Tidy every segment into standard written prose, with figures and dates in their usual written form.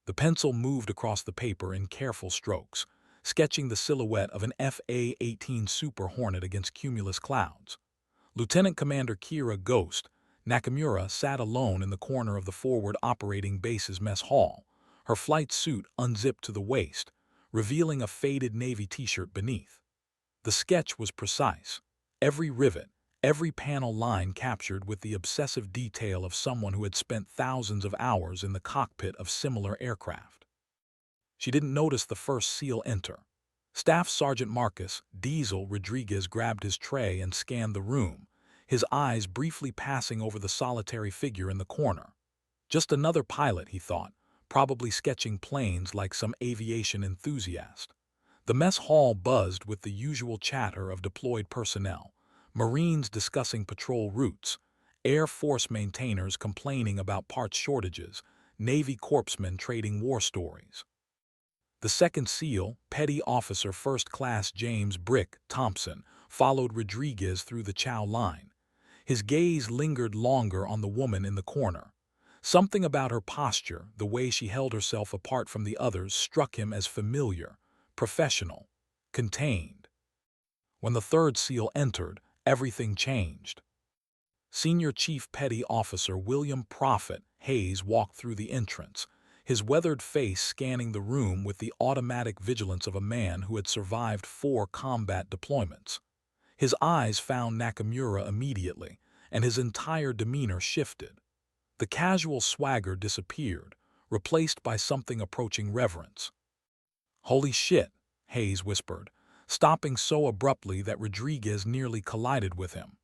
The pencil moved across the paper in careful strokes, sketching the silhouette of an FA-18 Super Hornet against cumulus clouds. Lieutenant Commander Kira Ghost Nakamura sat alone in the corner of the forward operating base's mess hall, her flight suit unzipped to the waist, revealing a faded Navy t-shirt beneath. The sketch was precise, every rivet, every panel line captured with the obsessive detail of someone who had spent thousands of hours in the cockpit of similar aircraft. She didn't notice the first SEAL enter. Staff Sergeant Marcus Diesel Rodriguez grabbed his tray and scanned the room, his eyes briefly passing over the solitary figure in the corner. Just another pilot, he thought, probably sketching planes like some aviation enthusiast. The mess hall buzzed with the usual chatter of deployed personnel, Marines discussing patrol routes, Air Force maintainers complaining about parts shortages, Navy corpsmen trading war stories. The second SEAL, Petty Officer First Class James Brick Thompson, followed Rodriguez through the chow line. His gaze lingered longer on the woman in the corner. Something about her posture, the way she held herself apart from the others, struck him as familiar, professional, contained. When the third SEAL entered, everything changed. Senior Chief Petty Officer William Prophet Hayes walked through the entrance, his weathered face scanning the room with the automatic vigilance of a man who had survived 4 combat deployments. His eyes found Nakamura immediately, and his entire demeanor shifted. The casual swagger disappeared, replaced by something approaching reverence. "Holy shit," Hayes whispered, stopping so abruptly that Rodriguez nearly collided with him.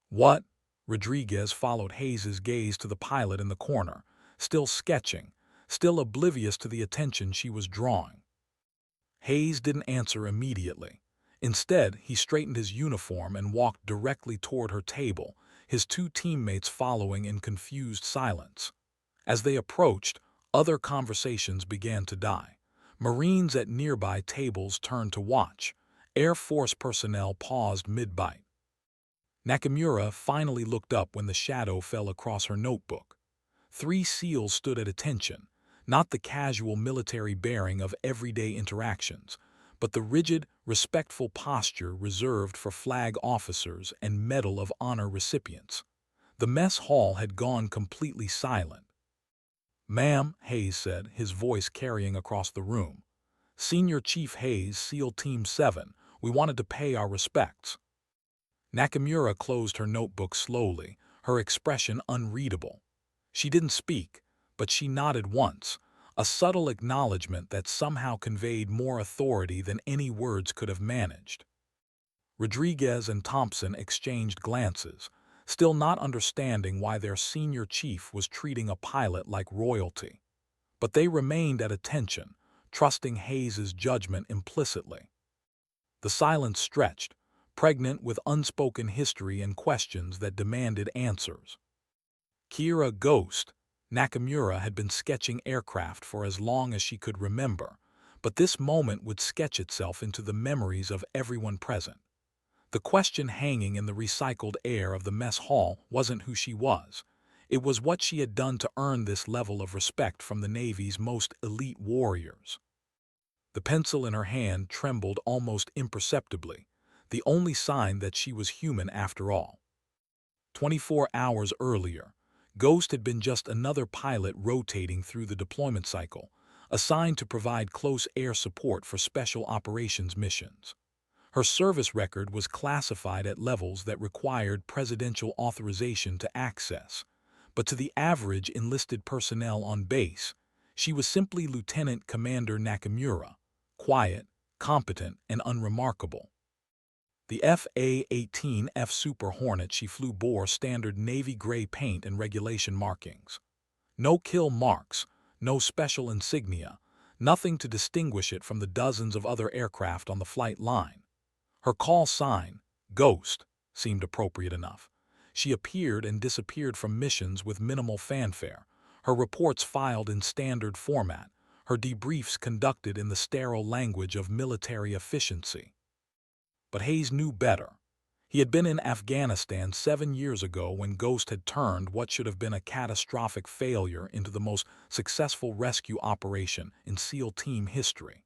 "What?" Rodriguez followed Hayes's gaze to the pilot in the corner, still sketching, still oblivious to the attention she was drawing. Hayes didn't answer immediately. Instead, he straightened his uniform and walked directly toward her table, his 2 teammates following in confused silence. As they approached, other conversations began to die. Marines at nearby tables turned to watch. Air Force personnel paused mid-bite. Nakamura finally looked up when the shadow fell across her notebook. 3 SEALs stood at attention, not the casual military bearing of everyday interactions, but the rigid, respectful posture reserved for flag officers and Medal of Honor recipients. The mess hall had gone completely silent. "Ma'am," Hayes said, his voice carrying across the room. "Senior Chief Hayes, SEAL Team 7, we wanted to pay our respects." Nakamura closed her notebook slowly, her expression unreadable. She didn't speak, but she nodded once, a subtle acknowledgement that somehow conveyed more authority than any words could have managed. Rodriguez and Thompson exchanged glances, still not understanding why their senior chief was treating a pilot like royalty. But they remained at attention, trusting Hayes's judgment implicitly. The silence stretched, pregnant with unspoken history and questions that demanded answers. Kira Ghost Nakamura had been sketching aircraft for as long as she could remember, but this moment would sketch itself into the memories of everyone present. The question hanging in the recycled air of the mess hall wasn't who she was. It was what she had done to earn this level of respect from the Navy's most elite warriors. The pencil in her hand trembled almost imperceptibly, the only sign that she was human after all. 24 hours earlier, Ghost had been just another pilot rotating through the deployment cycle, assigned to provide close air support for special operations missions. Her service record was classified at levels that required presidential authorization to access, but to the average enlisted personnel on base, she was simply Lieutenant Commander Nakamura, quiet, competent, and unremarkable. The FA-18F Super Hornet she flew bore standard Navy gray paint and regulation markings. No kill marks, no special insignia, nothing to distinguish it from the dozens of other aircraft on the flight line. Her call sign, Ghost, seemed appropriate enough. She appeared and disappeared from missions with minimal fanfare, her reports filed in standard format, her debriefs conducted in the sterile language of military efficiency. But Hayes knew better. He had been in Afghanistan 7 years ago when Ghost had turned what should have been a catastrophic failure into the most successful rescue operation in SEAL team history.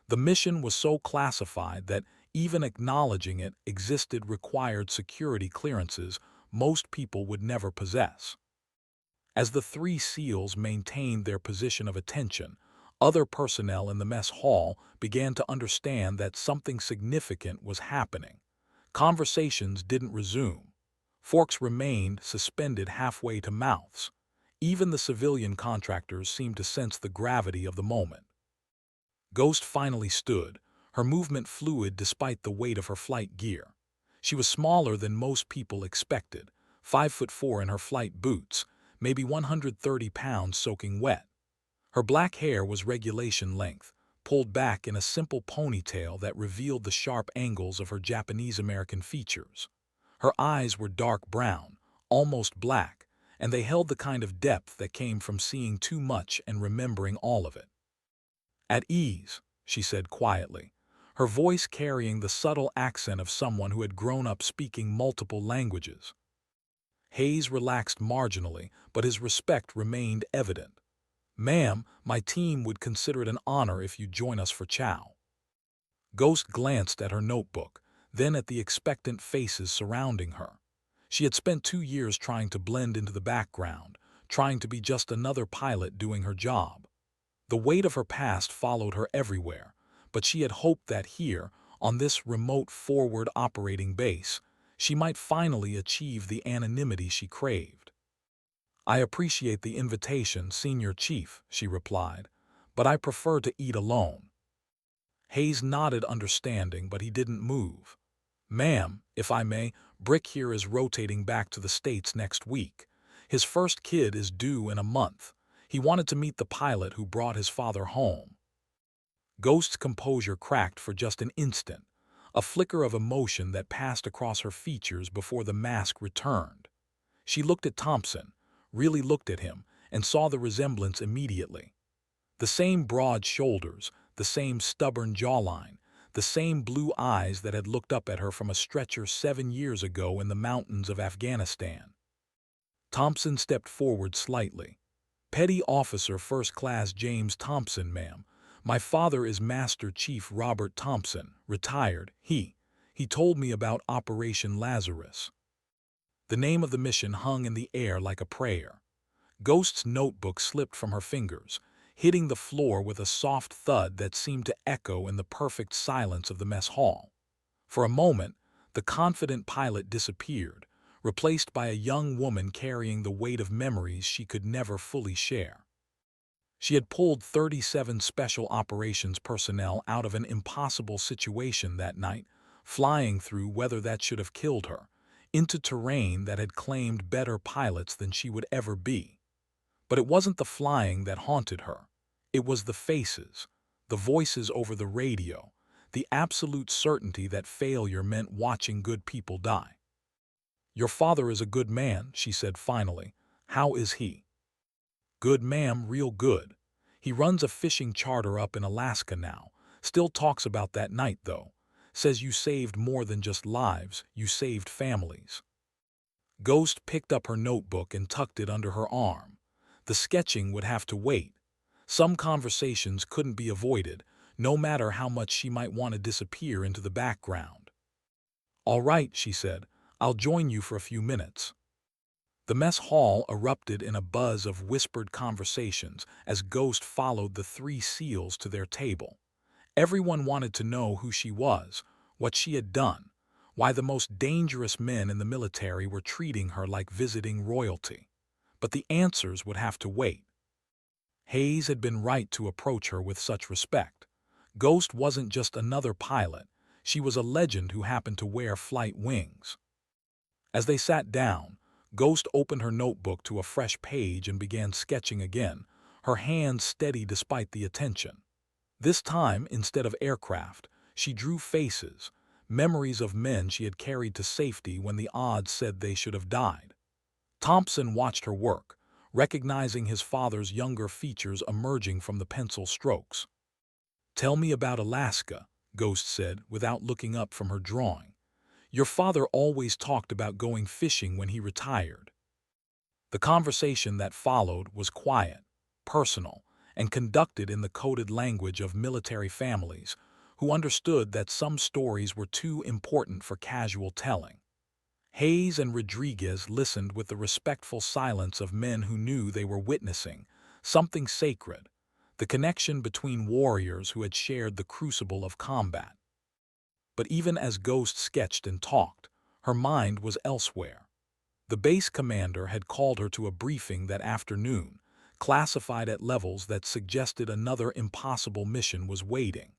The mission was so classified that even acknowledging it existed required security clearances most people would never possess. As the three SEALs maintained their position of attention, other personnel in the mess hall began to understand that something significant was happening. Conversations didn't resume. Forks remained suspended halfway to mouths. Even the civilian contractors seemed to sense the gravity of the moment. Ghost finally stood, her movement fluid despite the weight of her flight gear. She was smaller than most people expected, 5'4" in her flight boots, maybe 130 pounds soaking wet. Her black hair was regulation length, pulled back in a simple ponytail that revealed the sharp angles of her Japanese-American features. Her eyes were dark brown, almost black, and they held the kind of depth that came from seeing too much and remembering all of it. "At ease," she said quietly, her voice carrying the subtle accent of someone who had grown up speaking multiple languages. Hayes relaxed marginally, but his respect remained evident. "Ma'am, my team would consider it an honor if you join us for chow." Ghost glanced at her notebook, then at the expectant faces surrounding her. She had spent 2 years trying to blend into the background, trying to be just another pilot doing her job. The weight of her past followed her everywhere, but she had hoped that here, on this remote forward operating base, she might finally achieve the anonymity she craved. "I appreciate the invitation, Senior Chief," she replied, "but I prefer to eat alone." Hayes nodded understanding, but he didn't move. "Ma'am, if I may, Brick here is rotating back to the States next week. His first kid is due in a month. He wanted to meet the pilot who brought his father home." Ghost's composure cracked for just an instant, a flicker of emotion that passed across her features before the mask returned. She looked at Thompson, really looked at him, and saw the resemblance immediately. The same broad shoulders, the same stubborn jawline, the same blue eyes that had looked up at her from a stretcher 7 years ago in the mountains of Afghanistan. Thompson stepped forward slightly. "Petty Officer First Class James Thompson, ma'am. My father is Master Chief Robert Thompson, retired. He told me about Operation Lazarus." The name of the mission hung in the air like a prayer. Ghost's notebook slipped from her fingers, hitting the floor with a soft thud that seemed to echo in the perfect silence of the mess hall. For a moment, the confident pilot disappeared, replaced by a young woman carrying the weight of memories she could never fully share. She had pulled 37 Special Operations personnel out of an impossible situation that night, flying through weather that should have killed her, into terrain that had claimed better pilots than she would ever be. But it wasn't the flying that haunted her. It was the faces, the voices over the radio, the absolute certainty that failure meant watching good people die. "Your father is a good man," she said finally. "How is he?" "Good, ma'am, real good. He runs a fishing charter up in Alaska now. Still talks about that night, though. Says you saved more than just lives, you saved families." Ghost picked up her notebook and tucked it under her arm. The sketching would have to wait. Some conversations couldn't be avoided, no matter how much she might want to disappear into the background. "All right," she said. "I'll join you for a few minutes." The mess hall erupted in a buzz of whispered conversations as Ghost followed the three SEALs to their table. Everyone wanted to know who she was, what she had done, why the most dangerous men in the military were treating her like visiting royalty. But the answers would have to wait. Hayes had been right to approach her with such respect. Ghost wasn't just another pilot, she was a legend who happened to wear flight wings. As they sat down, Ghost opened her notebook to a fresh page and began sketching again, her hands steady despite the attention. This time, instead of aircraft, she drew faces, memories of men she had carried to safety when the odds said they should have died. Thompson watched her work, recognizing his father's younger features emerging from the pencil strokes. "Tell me about Alaska," Ghost said, without looking up from her drawing. Your father always talked about going fishing when he retired. The conversation that followed was quiet, personal, and conducted in the coded language of military families who understood that some stories were too important for casual telling. Hayes and Rodriguez listened with the respectful silence of men who knew they were witnessing something sacred, the connection between warriors who had shared the crucible of combat. But even as Ghost sketched and talked, her mind was elsewhere. The base commander had called her to a briefing that afternoon, classified at levels that suggested another impossible mission was waiting.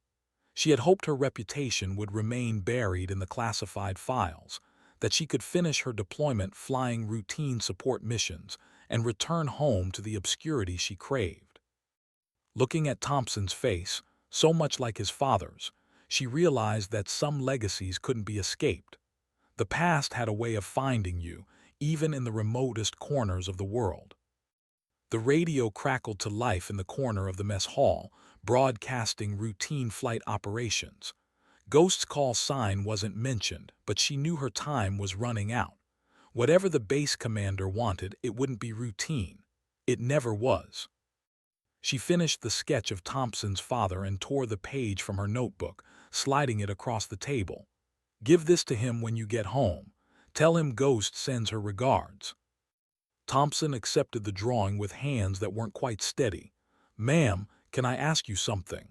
She had hoped her reputation would remain buried in the classified files, that she could finish her deployment flying routine support missions and return home to the obscurity she craved. Looking at Thompson's face, so much like his father's, she realized that some legacies couldn't be escaped. The past had a way of finding you, even in the remotest corners of the world. The radio crackled to life in the corner of the mess hall, broadcasting routine flight operations. Ghost's call sign wasn't mentioned, but she knew her time was running out. Whatever the base commander wanted, it wouldn't be routine. It never was. She finished the sketch of Thompson's father and tore the page from her notebook, sliding it across the table. Give this to him when you get home. Tell him Ghost sends her regards. Thompson accepted the drawing with hands that weren't quite steady. Ma'am, can I ask you something?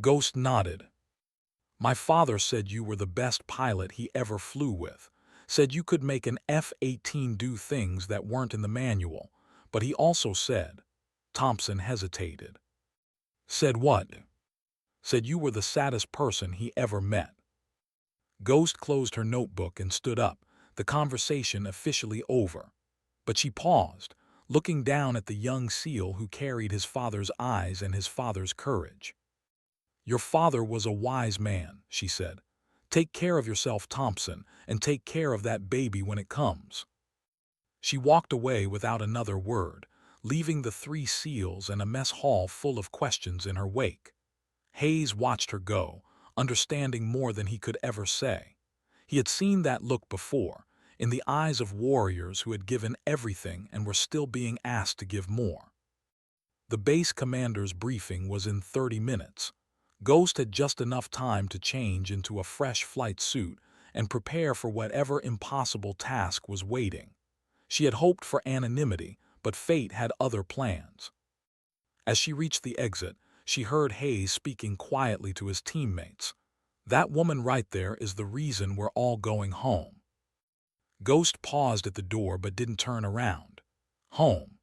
Ghost nodded. My father said you were the best pilot he ever flew with. Said you could make an F-18 do things that weren't in the manual. But he also said, Thompson hesitated. Said what? Said you were the saddest person he ever met. Ghost closed her notebook and stood up, the conversation officially over. But she paused, looking down at the young SEAL who carried his father's eyes and his father's courage. Your father was a wise man, she said. Take care of yourself, Thompson, and take care of that baby when it comes. She walked away without another word, leaving the three SEALs and a mess hall full of questions in her wake. Hayes watched her go, understanding more than he could ever say. He had seen that look before, in the eyes of warriors who had given everything and were still being asked to give more. The base commander's briefing was in 30 minutes. Ghost had just enough time to change into a fresh flight suit and prepare for whatever impossible task was waiting. She had hoped for anonymity, but fate had other plans. As she reached the exit, she heard Hayes speaking quietly to his teammates. That woman right there is the reason we're all going home. Ghost paused at the door but didn't turn around. Home.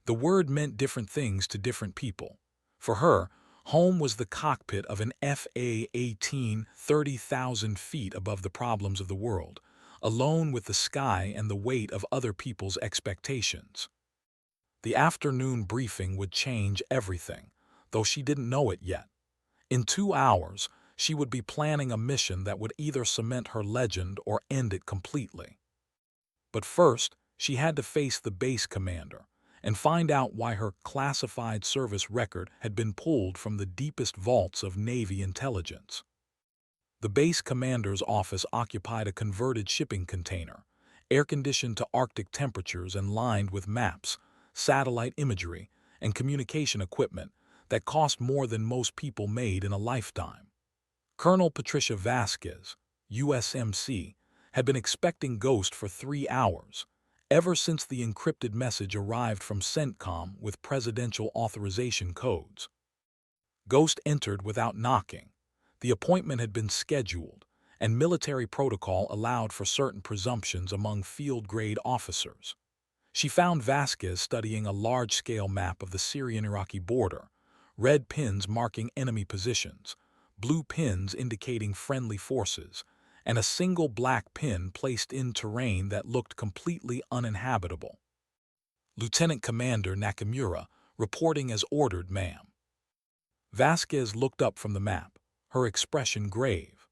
The word meant different things to different people. For her, home was the cockpit of an FA-18 30,000 feet above the problems of the world, alone with the sky and the weight of other people's expectations. The afternoon briefing would change everything, though she didn't know it yet. In 2 hours, she would be planning a mission that would either cement her legend or end it completely. But first, she had to face the base commander and find out why her classified service record had been pulled from the deepest vaults of Navy intelligence. The base commander's office occupied a converted shipping container, air-conditioned to Arctic temperatures and lined with maps, satellite imagery, and communication equipment that cost more than most people made in a lifetime. Colonel Patricia Vasquez, USMC, had been expecting Ghost for 3 hours, ever since the encrypted message arrived from CENTCOM with presidential authorization codes. Ghost entered without knocking. The appointment had been scheduled, and military protocol allowed for certain presumptions among field-grade officers. She found Vasquez studying a large-scale map of the Syrian-Iraqi border, red pins marking enemy positions, blue pins indicating friendly forces, and a single black pin placed in terrain that looked completely uninhabitable. Lieutenant Commander Nakamura, reporting as ordered, ma'am. Vasquez looked up from the map, her expression grave.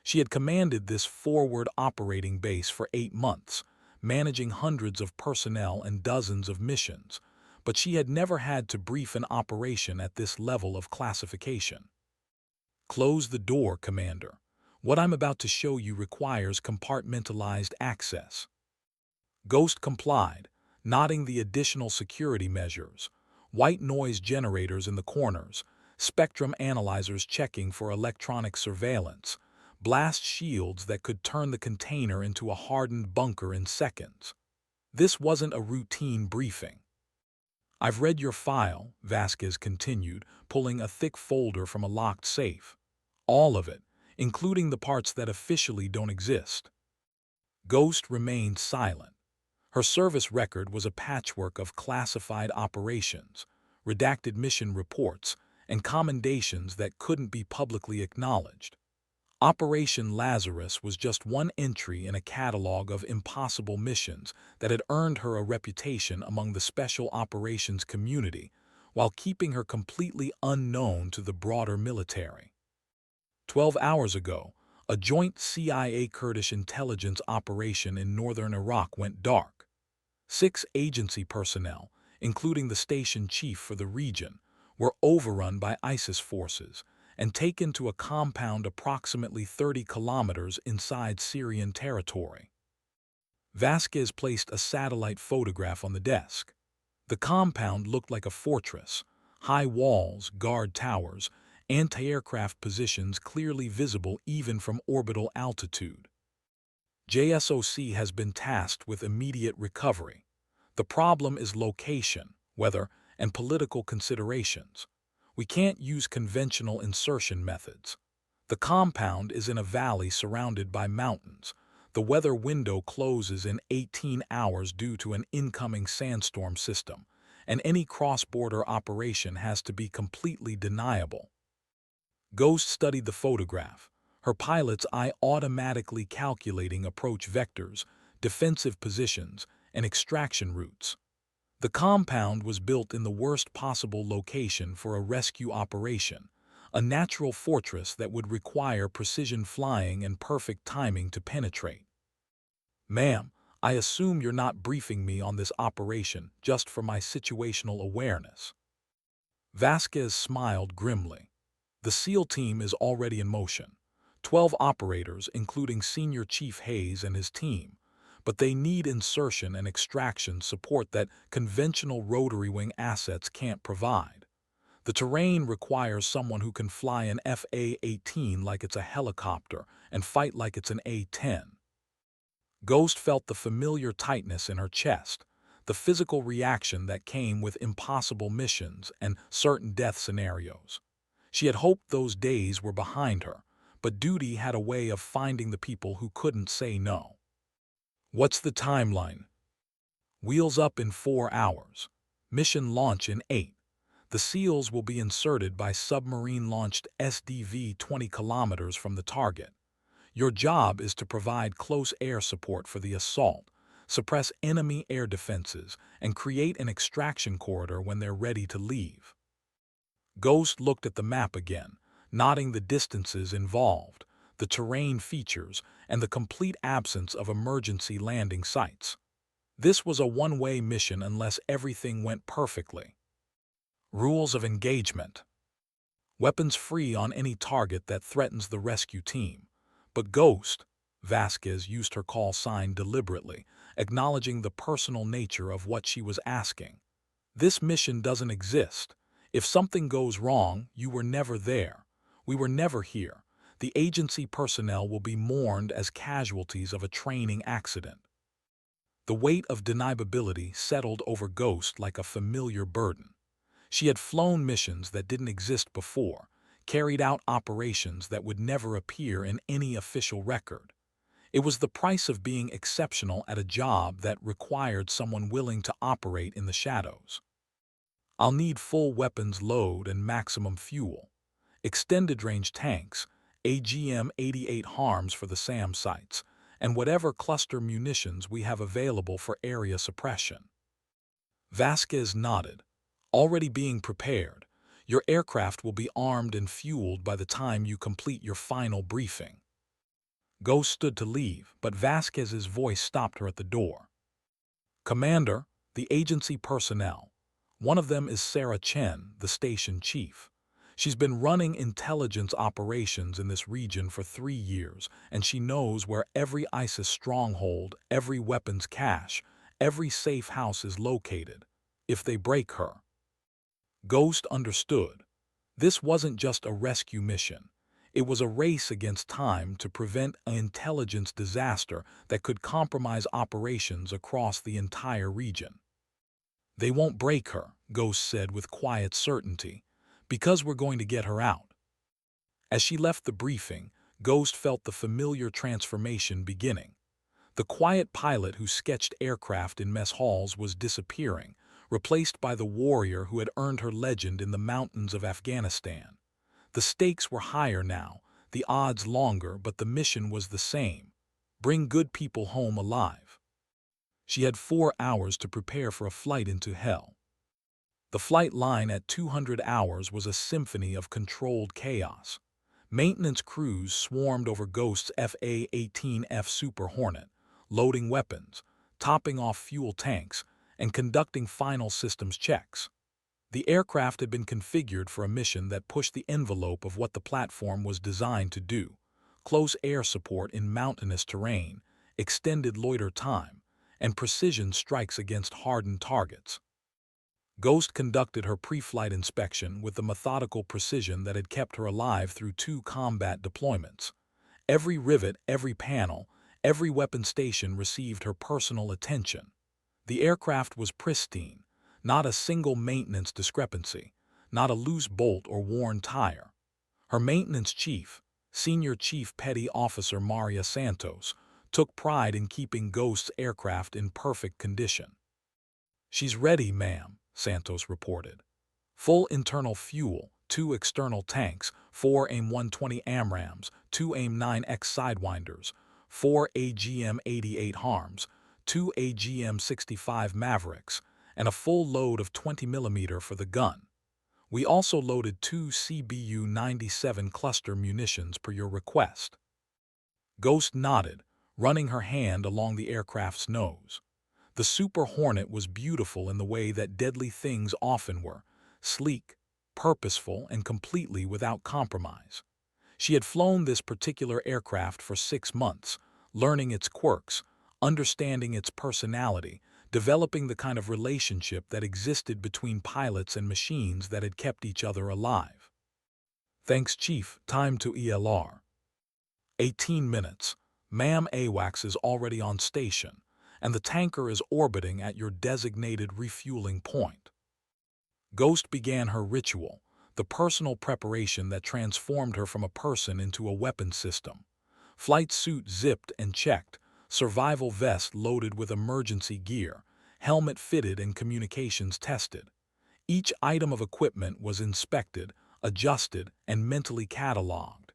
She had commanded this forward operating base for 8 months, managing hundreds of personnel and dozens of missions, but she had never had to brief an operation at this level of classification. Close the door, Commander. What I'm about to show you requires compartmentalized access. Ghost complied, nodding the additional security measures, white noise generators in the corners, spectrum analyzers checking for electronic surveillance, blast shields that could turn the container into a hardened bunker in seconds. This wasn't a routine briefing. "I've read your file," Vasquez continued, pulling a thick folder from a locked safe. "All of it, including the parts that officially don't exist." Ghost remained silent. Her service record was a patchwork of classified operations, redacted mission reports, and commendations that couldn't be publicly acknowledged. Operation Lazarus was just one entry in a catalog of impossible missions that had earned her a reputation among the special operations community, while keeping her completely unknown to the broader military. 12 hours ago, a joint CIA-Kurdish intelligence operation in northern Iraq went dark. 6 agency personnel, including the station chief for the region, were overrun by ISIS forces and taken to a compound approximately 30 kilometers inside Syrian territory. Vasquez placed a satellite photograph on the desk. The compound looked like a fortress: high walls, guard towers, anti-aircraft positions clearly visible even from orbital altitude. JSOC has been tasked with immediate recovery. The problem is location, weather, and political considerations. We can't use conventional insertion methods. The compound is in a valley surrounded by mountains. The weather window closes in 18 hours due to an incoming sandstorm system, and any cross-border operation has to be completely deniable. Ghost studied the photograph, her pilot's eye automatically calculating approach vectors, defensive positions, and extraction routes. The compound was built in the worst possible location for a rescue operation, a natural fortress that would require precision flying and perfect timing to penetrate. "Ma'am, I assume you're not briefing me on this operation just for my situational awareness." Vasquez smiled grimly. "The SEAL team is already in motion. 12 operators, including Senior Chief Hayes and his team, but they need insertion and extraction support that conventional rotary wing assets can't provide. The terrain requires someone who can fly an FA-18 like it's a helicopter and fight like it's an A-10. Ghost felt the familiar tightness in her chest, the physical reaction that came with impossible missions and certain death scenarios. She had hoped those days were behind her, but duty had a way of finding the people who couldn't say no. "What's the timeline?" "Wheels up in 4 hours. Mission launch in 8. The SEALs will be inserted by submarine-launched SDV 20 kilometers from the target. Your job is to provide close air support for the assault, suppress enemy air defenses, and create an extraction corridor when they're ready to leave." Ghost looked at the map again, noting the distances involved, the terrain features, and the complete absence of emergency landing sites. This was a one-way mission unless everything went perfectly. Rules of engagement: weapons free on any target that threatens the rescue team. But Ghost, Vasquez used her call sign deliberately, acknowledging the personal nature of what she was asking. "This mission doesn't exist. If something goes wrong, you were never there. We were never here. The agency personnel will be mourned as casualties of a training accident." The weight of deniability settled over Ghost like a familiar burden. She had flown missions that didn't exist before, carried out operations that would never appear in any official record. It was the price of being exceptional at a job that required someone willing to operate in the shadows. "I'll need full weapons load and maximum fuel. Extended-range tanks, AGM-88 HARMs for the SAM sites, and whatever cluster munitions we have available for area suppression." Vasquez nodded. "Already being prepared. Your aircraft will be armed and fueled by the time you complete your final briefing." Ghost stood to leave, but Vasquez's voice stopped her at the door. "Commander, the agency personnel. One of them is Sarah Chen, the station chief. She's been running intelligence operations in this region for 3 years, and she knows where every ISIS stronghold, every weapons cache, every safe house is located. If they break her. Ghost understood. This wasn't just a rescue mission. It was a race against time to prevent an intelligence disaster that could compromise operations across the entire region. They won't break her, Ghost said with quiet certainty, because we're going to get her out. As she left the briefing, Ghost felt the familiar transformation beginning. The quiet pilot who sketched aircraft in mess halls was disappearing, replaced by the warrior who had earned her legend in the mountains of Afghanistan. The stakes were higher now, the odds longer, but the mission was the same: bring good people home alive. She had 4 hours to prepare for a flight into hell. The flight line at 200 hours was a symphony of controlled chaos. Maintenance crews swarmed over Ghost's FA-18F Super Hornet, loading weapons, topping off fuel tanks, and conducting final systems checks. The aircraft had been configured for a mission that pushed the envelope of what the platform was designed to do: close air support in mountainous terrain, extended loiter time, and precision strikes against hardened targets. Ghost conducted her pre-flight inspection with the methodical precision that had kept her alive through 2 combat deployments. Every rivet, every panel, every weapon station received her personal attention. The aircraft was pristine, not a single maintenance discrepancy, not a loose bolt or worn tire. Her maintenance chief, Senior Chief Petty Officer Maria Santos, took pride in keeping Ghost's aircraft in perfect condition. "She's ready, ma'am," Santos reported. "Full internal fuel, 2 external tanks, 4 AIM-120 AMRAAMs, 2 AIM-9X Sidewinders, 4 AGM-88 HARMs, 2 AGM-65 Mavericks, and a full load of 20mm for the gun. We also loaded 2 CBU-97 cluster munitions per your request." Ghost nodded, running her hand along the aircraft's nose. The Super Hornet was beautiful in the way that deadly things often were: sleek, purposeful, and completely without compromise. She had flown this particular aircraft for 6 months, learning its quirks, understanding its personality, developing the kind of relationship that existed between pilots and machines that had kept each other alive. "Thanks, Chief. Time to ELR." 18 minutes. Ma'am, AWACS is already on station, and the tanker is orbiting at your designated refueling point. Ghost began her ritual, the personal preparation that transformed her from a person into a weapon system. Flight suit zipped and checked, survival vest loaded with emergency gear, helmet fitted and communications tested. Each item of equipment was inspected, adjusted, and mentally cataloged.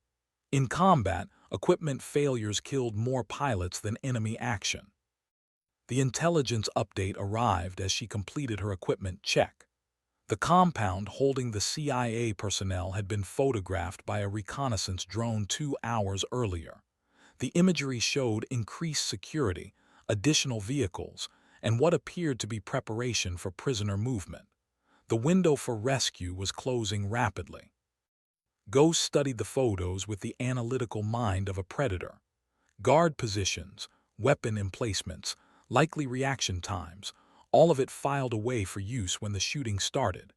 In combat, equipment failures killed more pilots than enemy action. The intelligence update arrived as she completed her equipment check. The compound holding the CIA personnel had been photographed by a reconnaissance drone 2 hours earlier. The imagery showed increased security, additional vehicles, and what appeared to be preparation for prisoner movement. The window for rescue was closing rapidly. Ghost studied the photos with the analytical mind of a predator. Guard positions, weapon emplacements, likely reaction times, all of it filed away for use when the shooting started.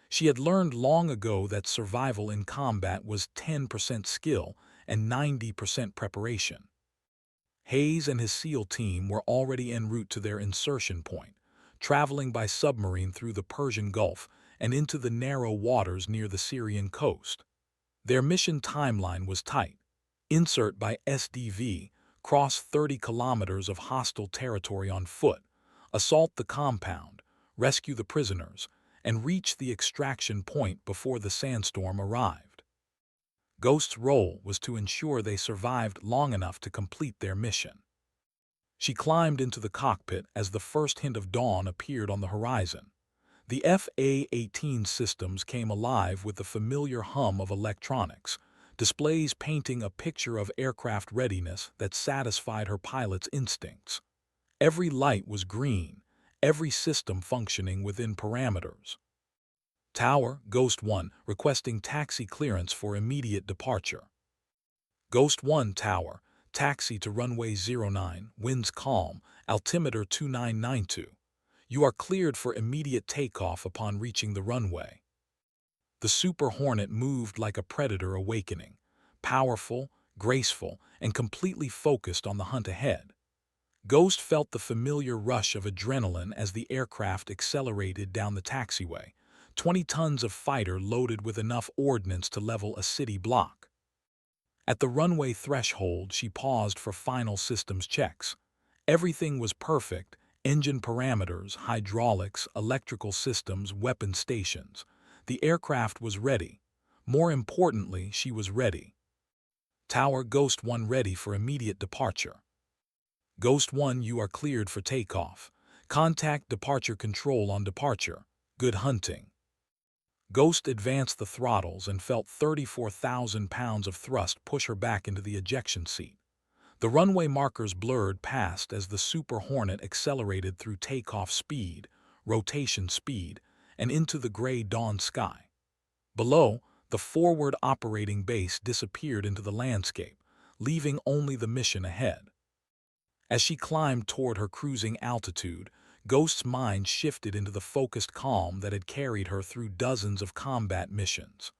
She had learned long ago that survival in combat was 10% skill and 90% preparation. Hayes and his SEAL team were already en route to their insertion point, traveling by submarine through the Persian Gulf and into the narrow waters near the Syrian coast. Their mission timeline was tight: insert by SDV, cross 30 kilometers of hostile territory on foot, assault the compound, rescue the prisoners, and reach the extraction point before the sandstorm arrived. Ghost's role was to ensure they survived long enough to complete their mission. She climbed into the cockpit as the first hint of dawn appeared on the horizon. The FA-18 systems came alive with the familiar hum of electronics, displays painting a picture of aircraft readiness that satisfied her pilot's instincts. Every light was green, every system functioning within parameters. Tower, Ghost 1, requesting taxi clearance for immediate departure. Ghost 1 Tower, taxi to runway 09, winds calm, altimeter 2992. You are cleared for immediate takeoff upon reaching the runway. The Super Hornet moved like a predator awakening, powerful, graceful, and completely focused on the hunt ahead. Ghost felt the familiar rush of adrenaline as the aircraft accelerated down the taxiway, 20 tons of fighter loaded with enough ordnance to level a city block. At the runway threshold, she paused for final systems checks. Everything was perfect: engine parameters, hydraulics, electrical systems, weapon stations. The aircraft was ready. More importantly, she was ready. Tower, Ghost 1 ready for immediate departure. Ghost 1, you are cleared for takeoff. Contact departure control on departure. Good hunting. Ghost advanced the throttles and felt 34,000 pounds of thrust push her back into the ejection seat. The runway markers blurred past as the Super Hornet accelerated through takeoff speed, rotation speed, and into the gray dawn sky. Below, the forward operating base disappeared into the landscape, leaving only the mission ahead. As she climbed toward her cruising altitude, Ghost's mind shifted into the focused calm that had carried her through dozens of combat missions.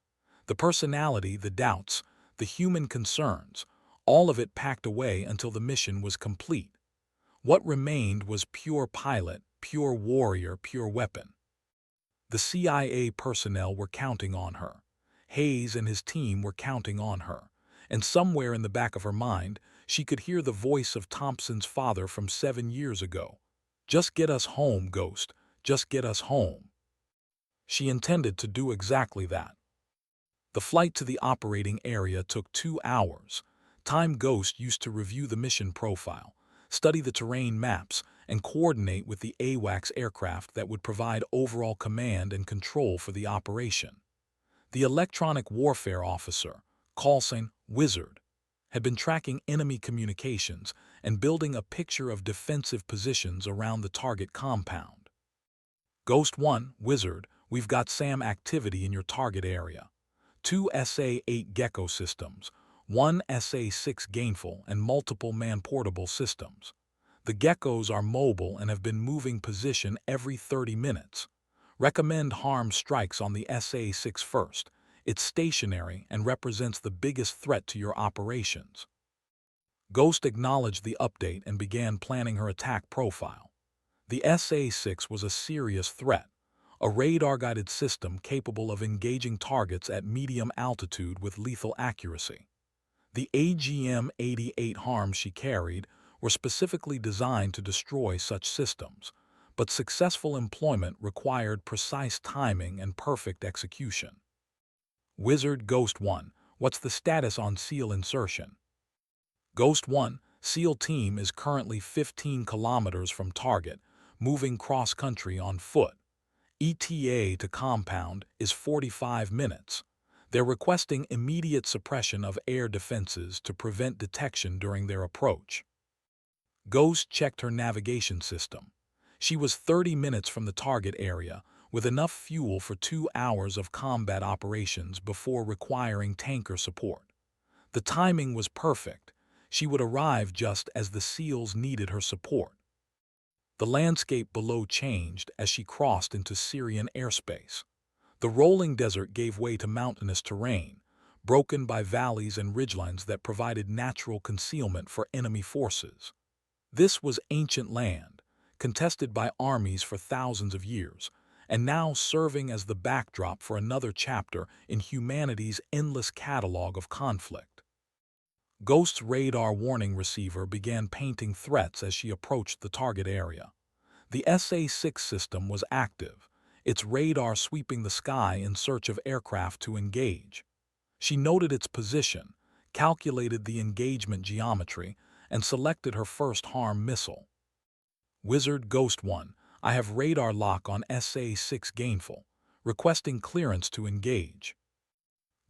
The personality, the doubts, the human concerns, all of it packed away until the mission was complete. What remained was pure pilot, pure warrior, pure weapon. The CIA personnel were counting on her. Hayes and his team were counting on her. And somewhere in the back of her mind, she could hear the voice of Thompson's father from 7 years ago. Just get us home, Ghost. Just get us home. She intended to do exactly that. The flight to the operating area took 2 hours. Time Ghost used to review the mission profile, study the terrain maps, and coordinate with the AWACS aircraft that would provide overall command and control for the operation. The electronic warfare officer, callsign Wizard, had been tracking enemy communications and building a picture of defensive positions around the target compound. Ghost 1, Wizard, we've got SAM activity in your target area. 2 SA-8 Gecko systems, 1 SA-6 Gainful, and multiple man-portable systems. The Geckos are mobile and have been moving position every 30 minutes. Recommend harm strikes on the SA-6 first. It's stationary and represents the biggest threat to your operations. Ghost acknowledged the update and began planning her attack profile. The SA-6 was a serious threat, a radar-guided system capable of engaging targets at medium altitude with lethal accuracy. The AGM-88 harms she carried were specifically designed to destroy such systems, but successful employment required precise timing and perfect execution. Wizard, Ghost 1, what's the status on SEAL insertion? Ghost 1, SEAL team is currently 15 kilometers from target, moving cross-country on foot. ETA to compound is 45 minutes. They're requesting immediate suppression of air defenses to prevent detection during their approach. Ghost checked her navigation system. She was 30 minutes from the target area, with enough fuel for 2 hours of combat operations before requiring tanker support. The timing was perfect. She would arrive just as the SEALs needed her support. The landscape below changed as she crossed into Syrian airspace. The rolling desert gave way to mountainous terrain, broken by valleys and ridgelines that provided natural concealment for enemy forces. This was ancient land, contested by armies for thousands of years, and now serving as the backdrop for another chapter in humanity's endless catalog of conflict. Ghost's radar warning receiver began painting threats as she approached the target area. The SA-6 system was active, its radar sweeping the sky in search of aircraft to engage. She noted its position, calculated the engagement geometry, and selected her first harm missile. Wizard, Ghost 1, I have radar lock on SA-6 Gainful, requesting clearance to engage.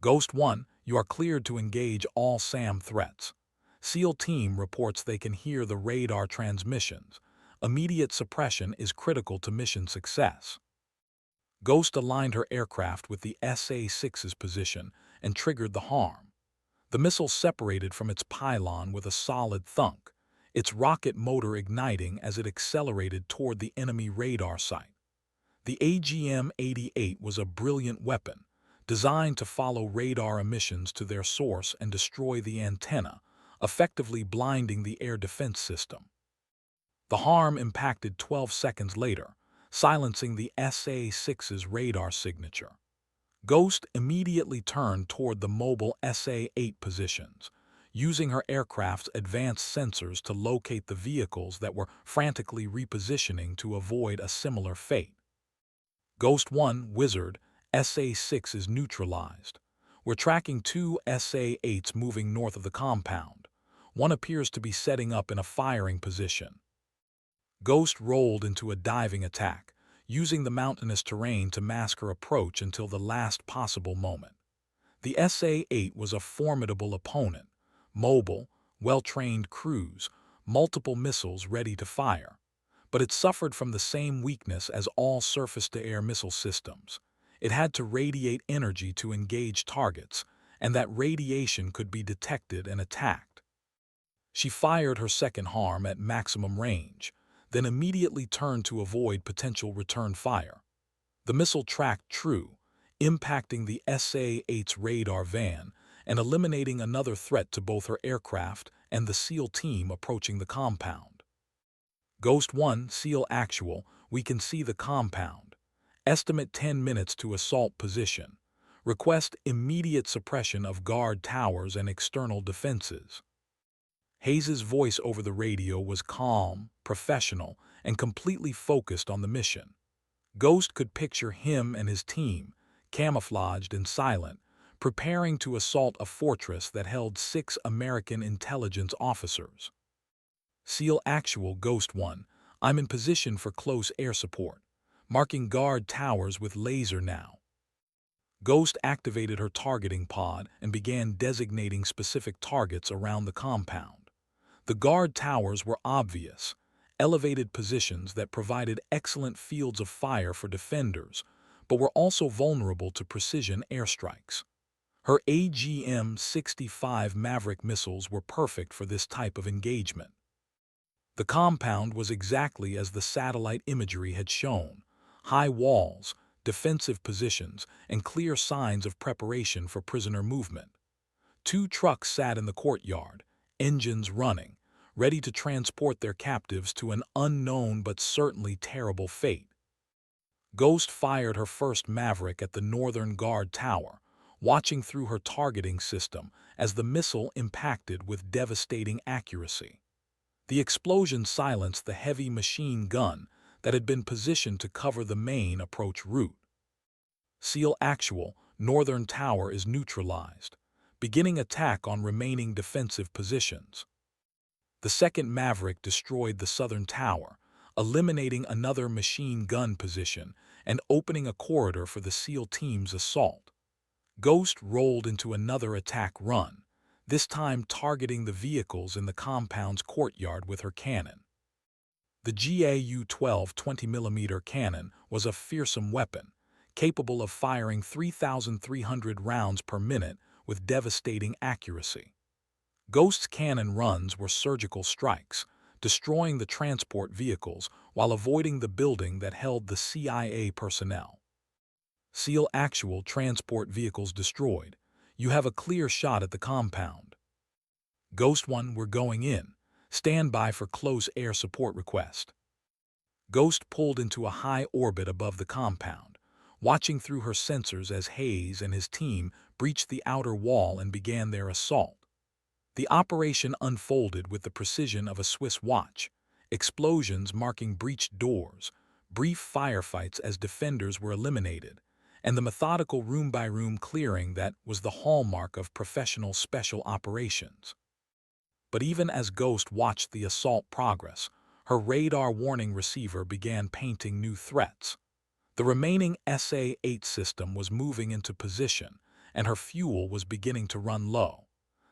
Ghost 1, you are cleared to engage all SAM threats. SEAL team reports they can hear the radar transmissions. Immediate suppression is critical to mission success. Ghost aligned her aircraft with the SA-6's position and triggered the harm. The missile separated from its pylon with a solid thunk, its rocket motor igniting as it accelerated toward the enemy radar site. The AGM-88 was a brilliant weapon, designed to follow radar emissions to their source and destroy the antenna, effectively blinding the air defense system. The harm impacted 12 seconds later, silencing the SA-6's radar signature. Ghost immediately turned toward the mobile SA-8 positions, using her aircraft's advanced sensors to locate the vehicles that were frantically repositioning to avoid a similar fate. Ghost 1, Wizard, SA-6 is neutralized. We're tracking two SA-8s moving north of the compound. One appears to be setting up in a firing position. Ghost rolled into a diving attack, using the mountainous terrain to mask her approach until the last possible moment. The SA-8 was a formidable opponent, mobile, well-trained crews, multiple missiles ready to fire. But it suffered from the same weakness as all surface-to-air missile systems. It had to radiate energy to engage targets, and that radiation could be detected and attacked. She fired her second harm at maximum range, then immediately turned to avoid potential return fire. The missile tracked true, impacting the SA-8's radar van and eliminating another threat to both her aircraft and the SEAL team approaching the compound. Ghost 1, SEAL Actual, we can see the compound. Estimate 10 minutes to assault position. Request immediate suppression of guard towers and external defenses. Hayes's voice over the radio was calm, professional, and completely focused on the mission. Ghost could picture him and his team, camouflaged and silent, preparing to assault a fortress that held 6 American intelligence officers. SEAL Actual, Ghost 1, I'm in position for close air support, marking guard towers with laser now. Ghost activated her targeting pod and began designating specific targets around the compound. The guard towers were obvious, elevated positions that provided excellent fields of fire for defenders, but were also vulnerable to precision airstrikes. Her AGM-65 Maverick missiles were perfect for this type of engagement. The compound was exactly as the satellite imagery had shown: high walls, defensive positions, and clear signs of preparation for prisoner movement. 2 trucks sat in the courtyard, engines running, ready to transport their captives to an unknown but certainly terrible fate. Ghost fired her first Maverick at the northern guard tower, watching through her targeting system as the missile impacted with devastating accuracy. The explosion silenced the heavy machine gun that had been positioned to cover the main approach route. SEAL Actual, northern tower is neutralized, beginning attack on remaining defensive positions. The second Maverick destroyed the southern tower, eliminating another machine gun position and opening a corridor for the SEAL team's assault. Ghost rolled into another attack run, this time targeting the vehicles in the compound's courtyard with her cannon. The GAU-12 20mm cannon was a fearsome weapon, capable of firing 3,300 rounds per minute with devastating accuracy. Ghost's cannon runs were surgical strikes, destroying the transport vehicles while avoiding the building that held the CIA personnel. SEAL Actual, transport vehicles destroyed. You have a clear shot at the compound. Ghost 1, we're going in. Stand by for close air support request. Ghost pulled into a high orbit above the compound, watching through her sensors as Hayes and his team breached the outer wall and began their assault. The operation unfolded with the precision of a Swiss watch, explosions marking breached doors, brief firefights as defenders were eliminated, and the methodical room-by-room clearing that was the hallmark of professional special operations. But even as Ghost watched the assault progress, her radar warning receiver began painting new threats. The remaining SA-8 system was moving into position, and her fuel was beginning to run low.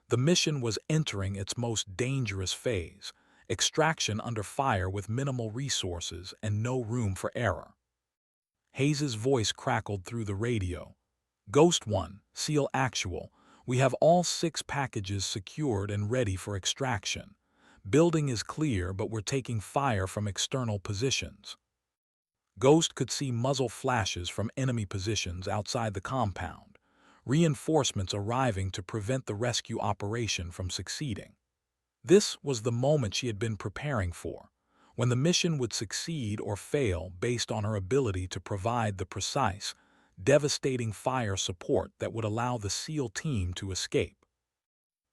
The mission was entering its most dangerous phase: extraction under fire with minimal resources and no room for error. Hayes's voice crackled through the radio. Ghost One, Seal Actual, we have all 6 packages secured and ready for extraction. Building is clear, but we're taking fire from external positions. Ghost could see muzzle flashes from enemy positions outside the compound, reinforcements arriving to prevent the rescue operation from succeeding. This was the moment she had been preparing for, when the mission would succeed or fail based on her ability to provide the precise, devastating fire support that would allow the SEAL team to escape.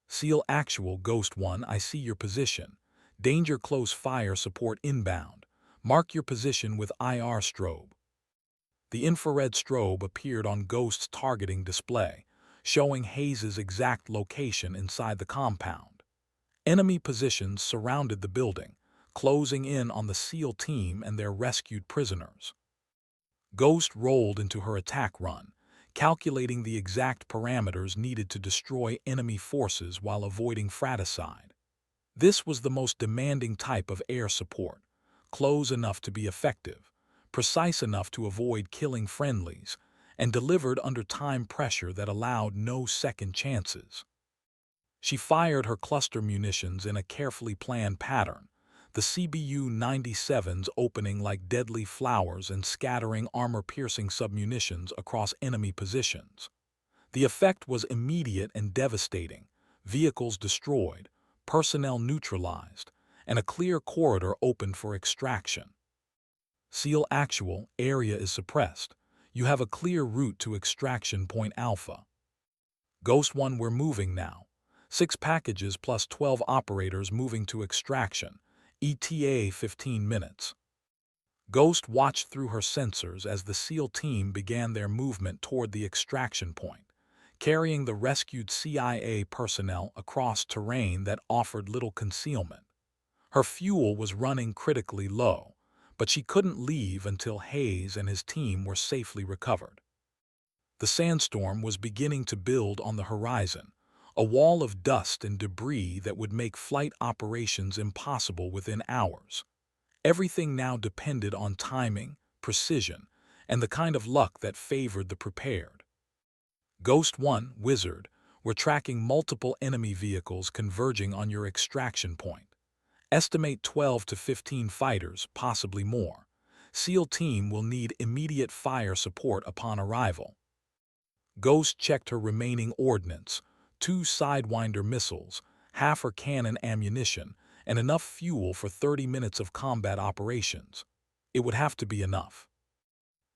SEAL Actual, Ghost One, I see your position. Danger close, fire support inbound. Mark your position with IR strobe. The infrared strobe appeared on Ghost's targeting display, showing Hayes's exact location inside the compound. Enemy positions surrounded the building, closing in on the SEAL team and their rescued prisoners. Ghost rolled into her attack run, calculating the exact parameters needed to destroy enemy forces while avoiding fratricide. This was the most demanding type of air support, close enough to be effective, precise enough to avoid killing friendlies, and delivered under time pressure that allowed no second chances. She fired her cluster munitions in a carefully planned pattern, the CBU-97s opening like deadly flowers and scattering armor-piercing submunitions across enemy positions. The effect was immediate and devastating: vehicles destroyed, personnel neutralized, and a clear corridor opened for extraction. SEAL Actual, area is suppressed. You have a clear route to extraction point Alpha. Ghost One, we're moving now. 6 packages plus 12 operators moving to extraction. ETA 15 minutes. Ghost watched through her sensors as the SEAL team began their movement toward the extraction point, carrying the rescued CIA personnel across terrain that offered little concealment. Her fuel was running critically low, but she couldn't leave until Hayes and his team were safely recovered. The sandstorm was beginning to build on the horizon, a wall of dust and debris that would make flight operations impossible within hours. Everything now depended on timing, precision, and the kind of luck that favored the prepared. Ghost One, Wizard, we're tracking multiple enemy vehicles converging on your extraction point. Estimate 12 to 15 fighters, possibly more. SEAL team will need immediate fire support upon arrival. Ghost checked her remaining ordnance: 2 Sidewinder missiles, half her cannon ammunition, and enough fuel for 30 minutes of combat operations. It would have to be enough.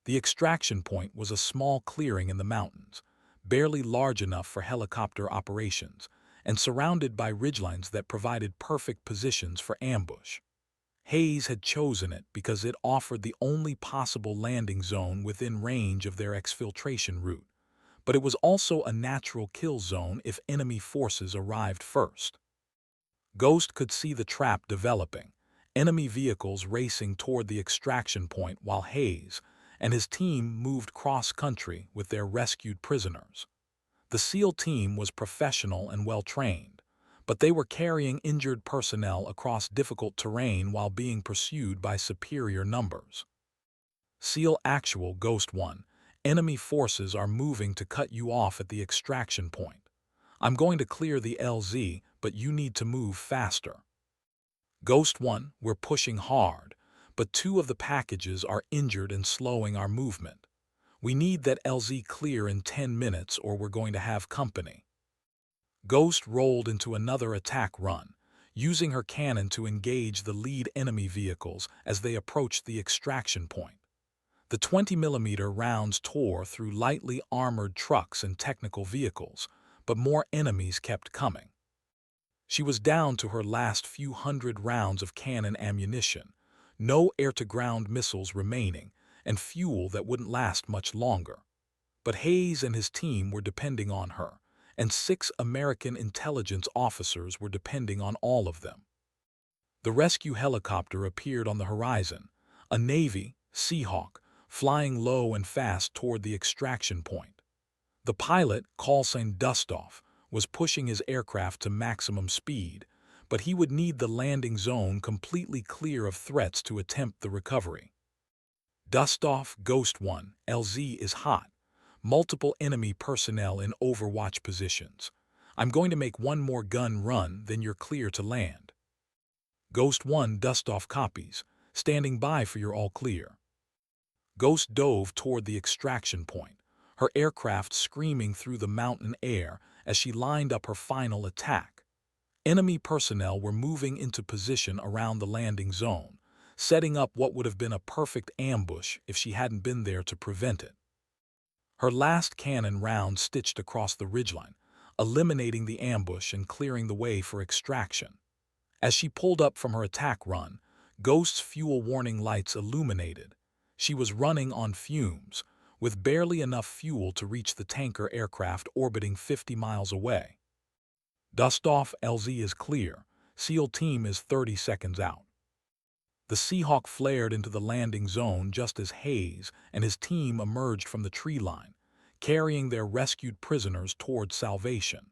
The extraction point was a small clearing in the mountains, barely large enough for helicopter operations, and surrounded by ridgelines that provided perfect positions for ambush. Hayes had chosen it because it offered the only possible landing zone within range of their exfiltration route, but it was also a natural kill zone if enemy forces arrived first. Ghost could see the trap developing, enemy vehicles racing toward the extraction point while Hayes and his team moved cross-country with their rescued prisoners. The SEAL team was professional and well-trained, but they were carrying injured personnel across difficult terrain while being pursued by superior numbers. SEAL Actual, Ghost One, enemy forces are moving to cut you off at the extraction point. I'm going to clear the LZ, but you need to move faster. Ghost One, we're pushing hard, but 2 of the packages are injured and slowing our movement. We need that LZ clear in 10 minutes or we're going to have company. Ghost rolled into another attack run, using her cannon to engage the lead enemy vehicles as they approached the extraction point. The 20mm rounds tore through lightly armored trucks and technical vehicles, but more enemies kept coming. She was down to her last few hundred rounds of cannon ammunition, no air-to-ground missiles remaining, and fuel that wouldn't last much longer. But Hayes and his team were depending on her, and 6 American intelligence officers were depending on all of them. The rescue helicopter appeared on the horizon, a Navy Seahawk, flying low and fast toward the extraction point. The pilot, Colson Dustoff, was pushing his aircraft to maximum speed, but he would need the landing zone completely clear of threats to attempt the recovery. Dust off, Ghost 1, LZ is hot. Multiple enemy personnel in overwatch positions. I'm going to make one more gun run, then you're clear to land. Ghost 1 dust off copies, standing by for your all clear. Ghost dove toward the extraction point, her aircraft screaming through the mountain air as she lined up her final attack. Enemy personnel were moving into position around the landing zone, setting up what would have been a perfect ambush if she hadn't been there to prevent it. Her last cannon round stitched across the ridgeline, eliminating the ambush and clearing the way for extraction. As she pulled up from her attack run, Ghost's fuel warning lights illuminated. She was running on fumes, with barely enough fuel to reach the tanker aircraft orbiting 50 miles away. Dust off, LZ is clear. SEAL team is 30 seconds out. The Seahawk flared into the landing zone just as Hayes and his team emerged from the tree line, carrying their rescued prisoners toward salvation.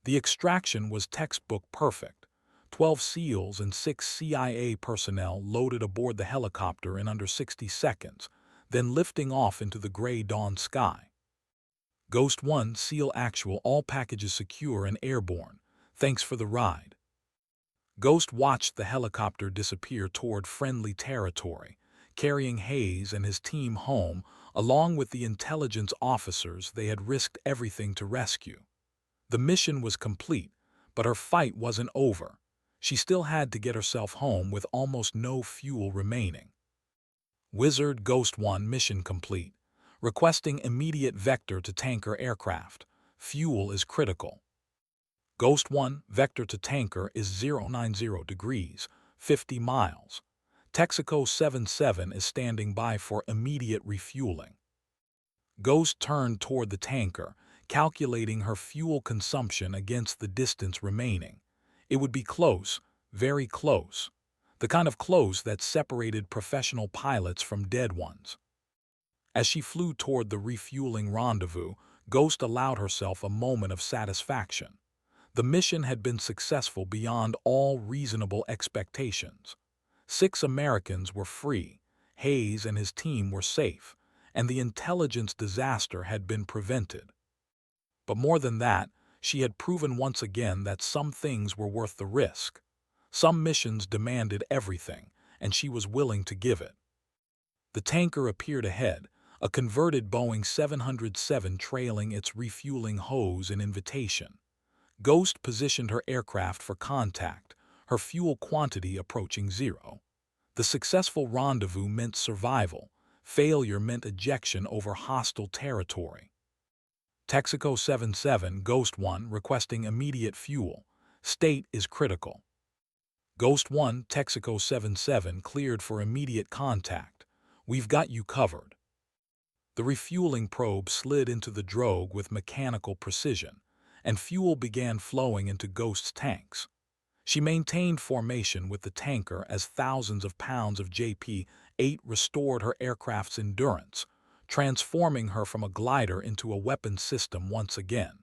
The extraction was textbook perfect. 12 SEALs and 6 CIA personnel loaded aboard the helicopter in under 60 seconds, then lifting off into the gray dawn sky. Ghost 1, SEAL Actual, all packages secure and airborne. Thanks for the ride. Ghost watched the helicopter disappear toward friendly territory, carrying Hayes and his team home, along with the intelligence officers they had risked everything to rescue. The mission was complete, but her fight wasn't over. She still had to get herself home with almost no fuel remaining. Wizard Ghost 1 mission complete. Requesting immediate vector to tanker aircraft. Fuel is critical. Ghost 1, vector to tanker is 090 degrees, 50 miles. Texaco 77 is standing by for immediate refueling. Ghost turned toward the tanker, calculating her fuel consumption against the distance remaining. It would be close, very close. The kind of close that separated professional pilots from dead ones. As she flew toward the refueling rendezvous, Ghost allowed herself a moment of satisfaction. The mission had been successful beyond all reasonable expectations. 6 Americans were free, Hayes and his team were safe, and the intelligence disaster had been prevented. But more than that, she had proven once again that some things were worth the risk. Some missions demanded everything, and she was willing to give it. The tanker appeared ahead, a converted Boeing 707 trailing its refueling hose in invitation. Ghost positioned her aircraft for contact, her fuel quantity approaching zero. The successful rendezvous meant survival. Failure meant ejection over hostile territory. Texaco 77, Ghost 1 requesting immediate fuel. State is critical. Ghost 1, Texaco 77 cleared for immediate contact. We've got you covered. The refueling probe slid into the drogue with mechanical precision, and fuel began flowing into Ghost's tanks. She maintained formation with the tanker as thousands of pounds of JP-8 restored her aircraft's endurance, transforming her from a glider into a weapon system once again.